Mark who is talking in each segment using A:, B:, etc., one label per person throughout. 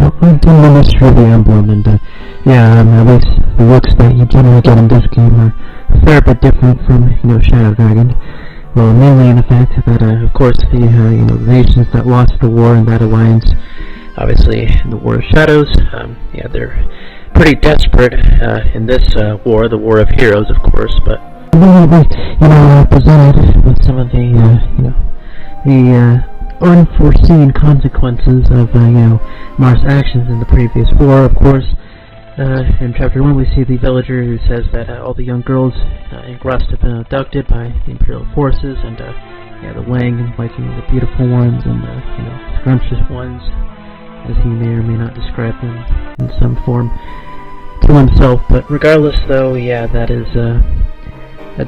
A: So I've done the mystery of the emblem, and at least the looks that you generally get in this game are a fair bit different from, Shadow Dragon. Well, mainly in the fact that, of course, the nations that lost the war in that alliance, obviously in the War of Shadows, they're pretty desperate in this war, the War of Heroes, of course, but presented with some of the unforeseen consequences of, Mars' actions in the previous war, of course. In Chapter 1 we see the villager who says that all the young girls in Grust have been abducted by the Imperial forces, and the Wang and Viking, the beautiful ones and the scrumptious ones, as he may or may not describe them in some form to himself. But regardless though, that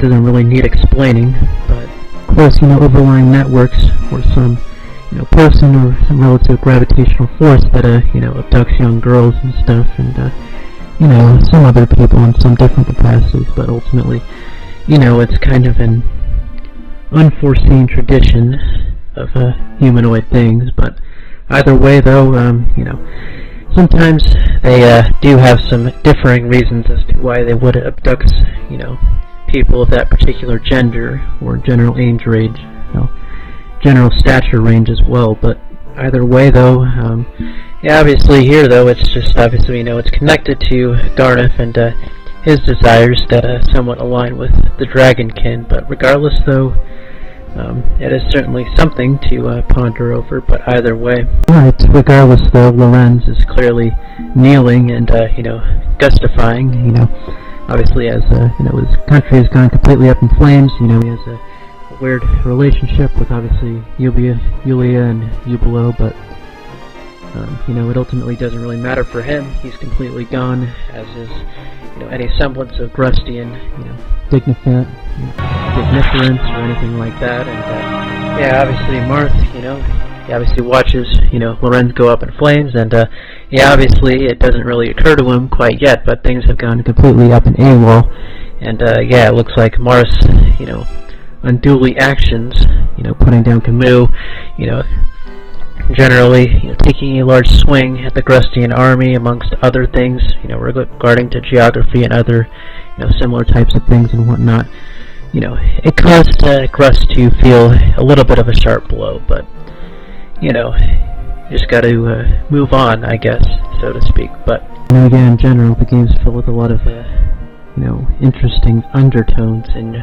A: doesn't really need explaining, but of course, overlying networks or some person or some relative gravitational force that abducts young girls and stuff, and some other people in some different capacities, but ultimately it's kind of an unforeseen tradition of humanoid things. But either way though, sometimes they do have some differing reasons as to why they would abduct people of that particular gender or general age range, general stature range as well. But either way though, obviously here though, it's just obviously it's connected to Garneth and his desires that somewhat align with the Dragonkin. But regardless though, it is certainly something to ponder over. But either way, right, regardless though, Lorenz is clearly kneeling and gustifying, obviously as his country has gone completely up in flames. He has a weird relationship with obviously Yulia and Ubalo, but it ultimately doesn't really matter for him. He's completely gone, as is any semblance of Grustian digniference or anything like that. And obviously Marth, he obviously watches Lorenz go up in flames, and obviously it doesn't really occur to him quite yet, but things have gone completely up in AWOL, and it looks like Mars unduly actions, putting down Camus, generally taking a large swing at the Grustian army, amongst other things, regarding to geography and other similar types of things and whatnot. It caused Grust to feel a little bit of a sharp blow, but you just got to move on, I guess, so to speak. But again, in general, the game's filled with a lot of interesting undertones in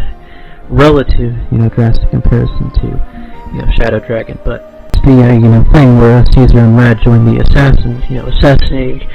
A: relative drastic comparison to Shadow Dragon. But the thing where Caesar and Rad join the assassins, assassinating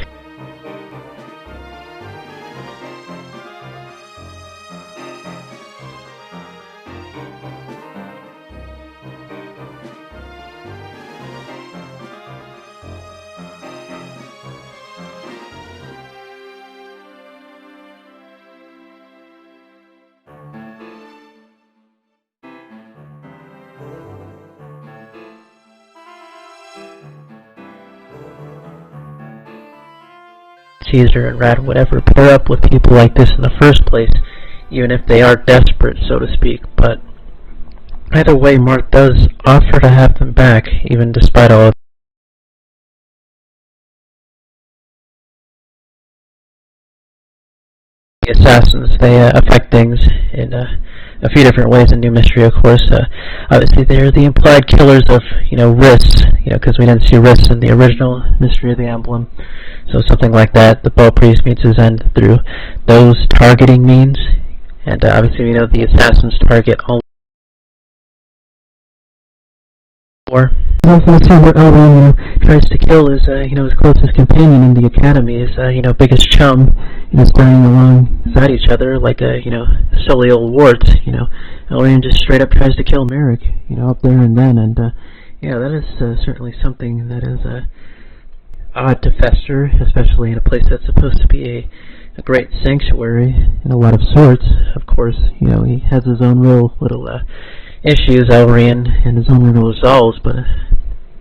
A: Caesar and Rad would ever pair up with people like this in the first place, even if they are desperate, so to speak. But either way, Mark does offer to have them back, even despite all of the assassins. They affect things in a few different ways in New Mystery, of course. Obviously, they're the implied killers of, Rhys, because we didn't see Rhys in the original Mystery of the Emblem. So something like that, the Bow Priest meets his end through those targeting means. And obviously, the assassins target all war. Also, the scene where Elrond, tries to kill his, his closest companion in the academy, his, biggest chum, standing alongside each other like a, silly old warts. Elrond just straight up tries to kill Merrick, up there and then, and, that is certainly something that is, odd to Fester, especially in a place that's supposed to be a great sanctuary in a lot of sorts. Of course, he has his own real little, issues, Elrond, and his own little resolves, but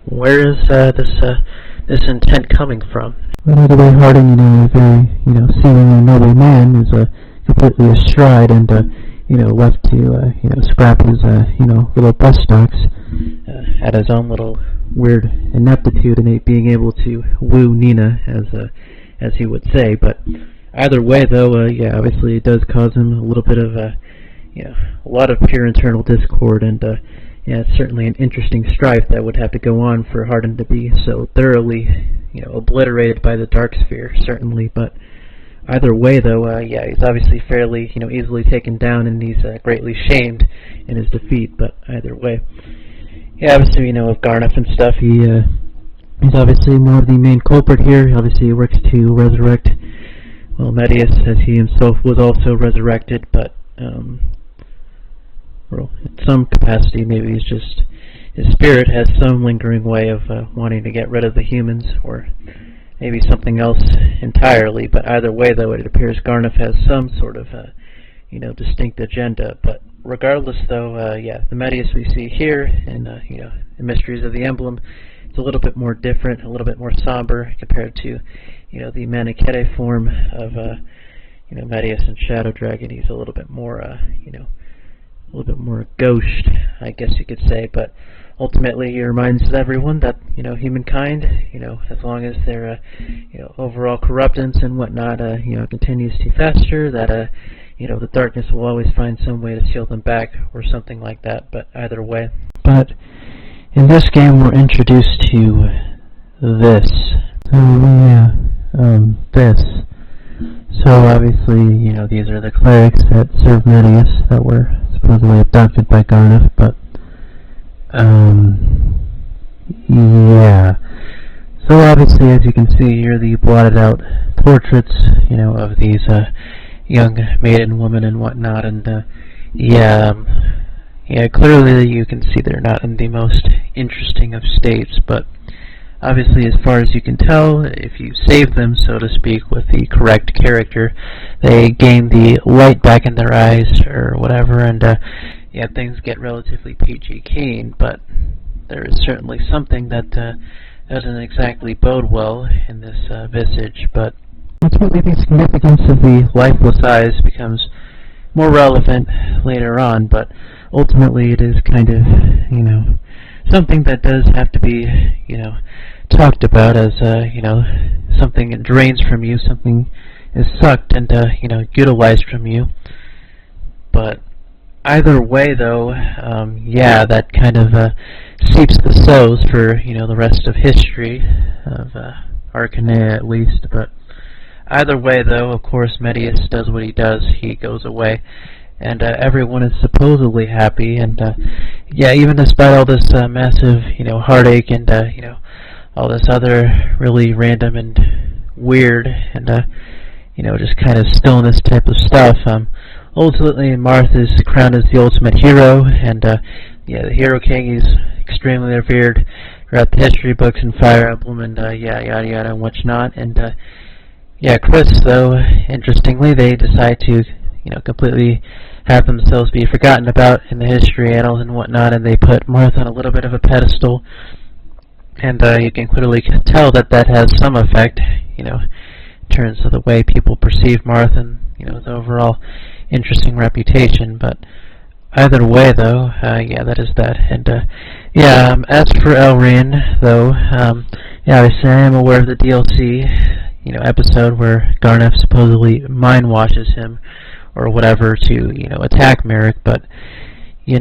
A: where is this intent coming from? Another way, Harding, a very, seemingly noble man, is completely astride and, left to, scrap his, little bus stocks at his own little weird ineptitude in being able to woo Nina, as he would say. But either way, though, yeah, obviously it does cause him a little bit of a lot of pure internal discord, and yeah, it's certainly an interesting strife that would have to go on for Hardin to be so thoroughly, obliterated by the Dark Sphere, certainly. But either way, though, yeah, he's obviously fairly, easily taken down, and he's greatly shamed in his defeat. But either way, yeah, obviously, with Garnoff and stuff, he's obviously more of the main culprit here. Obviously, he works to resurrect, well, Medius, as he himself was also resurrected, but well, in some capacity, maybe he's just, his spirit has some lingering way of wanting to get rid of the humans, or maybe something else entirely. But either way, though, it appears Garnoff has some sort of, distinct agenda. But regardless, though, yeah, the Medius we see here, and the Mysteries of the Emblem, it's a little bit more different, a little bit more somber compared to, the Manichae form of, Medius and Shadow Dragon. He's a little bit more, a little bit more gauche, I guess you could say. But ultimately, he reminds everyone that, humankind, as long as their, overall corruptance and whatnot, continues to fester, that, the darkness will always find some way to seal them back, or something like that. But either way. But in this game, we're introduced to this. This. So obviously, these are the clerics that serve Medius that were supposedly abducted by Garnoff, but yeah. So obviously, as you can see here, the blotted out portraits, of these young maiden women and whatnot, and yeah, clearly you can see they're not in the most interesting of states, but obviously, as far as you can tell, if you save them, so to speak, with the correct character, they gain the light back in their eyes, or whatever, and yeah, things get relatively peachy keen. But there is certainly something that doesn't exactly bode well in this visage. But ultimately, the significance of the lifeless eyes becomes more relevant later on. But ultimately, it is kind of, something that does have to be, talked about as, something that drains from you, something is sucked and, utilized from you. But either way, though, yeah, that kind of seeps the sows for, the rest of history of Arcanea, at least. But either way, though, of course, Medius does what he does. He goes away, and everyone is supposedly happy, and yeah, even despite all this massive, heartache and, all this other really random and weird and, just kind of stillness type of stuff, ultimately Marth is crowned as the ultimate hero, and, yeah, the Hero King is extremely revered throughout the history books and Fire Emblem, and, yeah, yada yada and whatnot, and, yeah, Chris, though, interestingly, they decide to, completely have themselves be forgotten about in the history annals and whatnot, and they put Marth on a little bit of a pedestal, and you can clearly tell that that has some effect, in terms of the way people perceive Marth and, his overall interesting reputation. But either way, though, yeah, that is that. And, yeah, as for Elrian, though, yeah, obviously I am aware of the DLC, episode where Garnoff supposedly mind washes him, or whatever, to, attack Merrick, but, I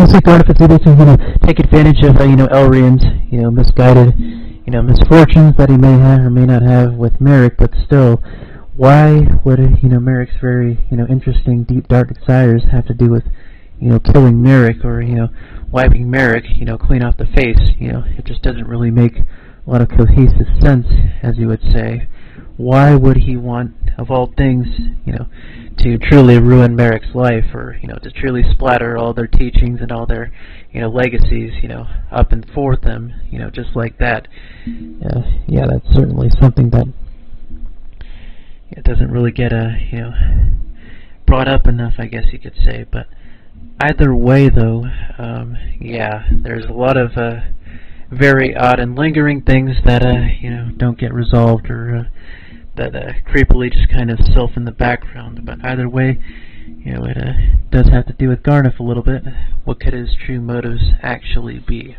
A: think Garnoff is able to, take advantage of, Elrian's, misguided, misfortunes that he may have or may not have with Merrick, but still, why would, Merrick's very, interesting, deep, dark desires have to do with, killing Merrick, or, wiping Merrick, clean off the face? It just doesn't really make a lot of cohesive sense, as you would say. Why would he want, of all things, to truly ruin Merrick's life, or, to truly splatter all their teachings and all their, legacies, up and forth them, just like that? Yeah, that's certainly something that it doesn't really get, brought up enough, I guess you could say. But either way, though, yeah, there's a lot of, very odd and lingering things that, don't get resolved, or, that creepily just kind of self in the background. But either way, it does have to do with Garnoff a little bit. What could his true motives actually be?